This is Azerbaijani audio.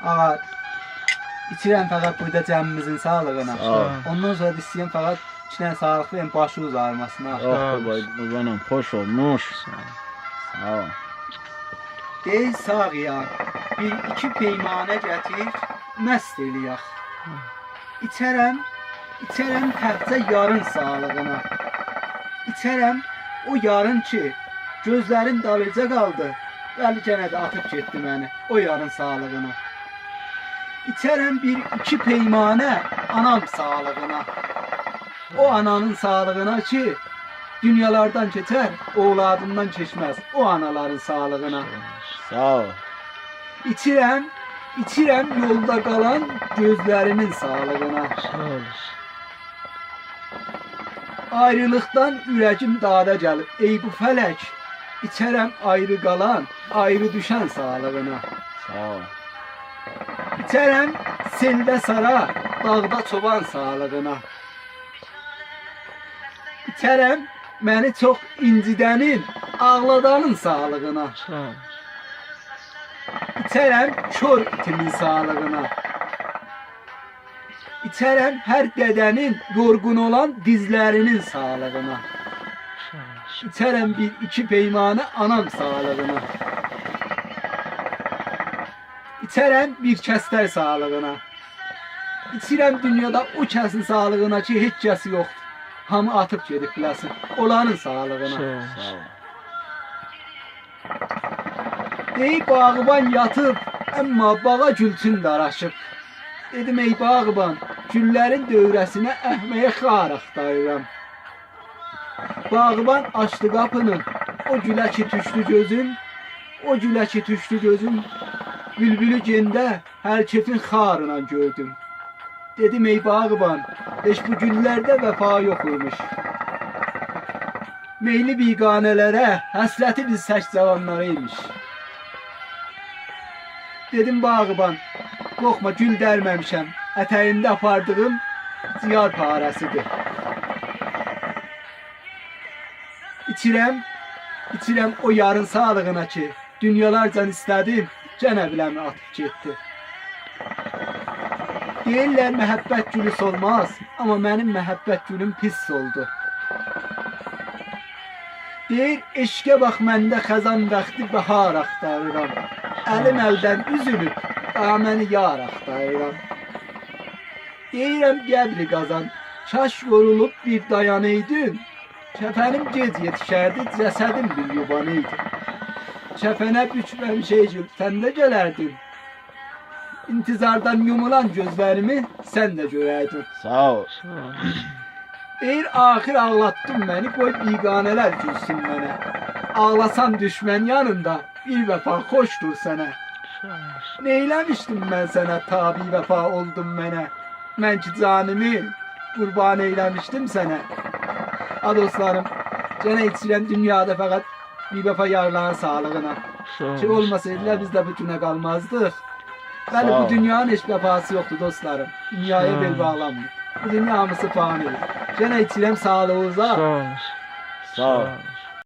Ağa, içirəm fəqət burada cəmimizin sağlığına. Sağ ol. Ondan sonra da istəyəm fəqət içinə sağlıqlı başı uzarmasına. Oh babanım hoş olmuş. Sağ ol. Deyil sağ ya, bir iki peymanə gətir, məst eləyək. İçərəm təkcə yarın sağlığına. İçərəm o yarın ki, gözlərin dalıca qaldı, bəli gənə də atıb getdi məni, o yarın sağlığına. İçərəm bir iki peymanə anam sağlığına. O ananın sağlığına ki, dünyalardan keçər, oğladından keçməz, o anaların sağlığına. Sağ ol. İçirəm yolda qalan gözlərinin sağlığına. Sağ ol. Ayrılıqdan ürəkim dada gəlib, ey bu fələk. İçərəm ayrı qalan, ayrı düşən sağlığına. Sağ ol. İçərəm seldə sara, dağda çoban sağlığına. İçərəm məni çox incidənin, ağladanın sağlığına. Sağ ol. İçərəm kör itimin sağlığına. İçərəm hər dədənin yorğun olan dizlərinin sağlığına. İçərəm bir iki peymanə anam sağlığına. İçərəm bir kəslər sağlığına. İçirəm dünyada o kəsin sağlığına ki, heç kəsi yoxdur. Hamı atıb gedib biləsin. Onların sağlığına. Sağ ol. Ey bağban yatıb, amma bağa gülçün daraşıb. Dedim ey bağban, güllərin dövrəsinə əhməyə xar axtarıram. Bağban açdı qapını, o gülə ki tüşlü gözüm, o gülə ki tüşlü gözüm, bülbülü gendə hər kefin xarına gördüm. Dedim ey bağban, heç bu güllərdə vəfa yox imiş. Meyli biqanələrə, həsləti biz sək cavanları imiş. Dedim bağban, qorxma gül dərməmişəm, ətəyində apardığım ziyar parəsidir. İçirəm o yarın sağlığına ki, dünyalarcan istədim, gənə biləmi atıb getdi. Deyirlər məhəbbət gülü solmaz, amma mənim məhəbbət gülüm pis oldu. Deyir, eşqə bax məndə xəzan vaxtı bahar axtarıram. Əlim əldən üzülüb, daha məni yar axtarıram. Deyirəm qəbri qazan, kaş yorulub bir dayanaydın. Kəfənim gec yetişərdi, cəsədim bir yubanıydı. Kəfənə bükməmişey gül, sən də gələrdin. İntizardan yumulan gözlərimi sən də görərdin. Sağ ol. Deyir, axir ağlatdın məni, qoy biqanələr gülsün mənə. Ağlasan düşmən yanında, bir vəfa xoşdur sənə. Neyləmişdim mən sənə, tabi vəfa oldum mənə. Mən ki canımı qurban eyləmişdim sənə. Ha dostlarım, gənə içirəm dünyada fəqət bir vəfa yarların sağlığına. Ki olmasaydılar biz də bu günə qalmazdıq. Bəli, bu dünyanın heç vəfası yoxdur dostlarım. Dünyaya bel bağlanmır. Bu dünya hamısı fanidir. Gənə içirəm sağlığınıza. Sağ ol.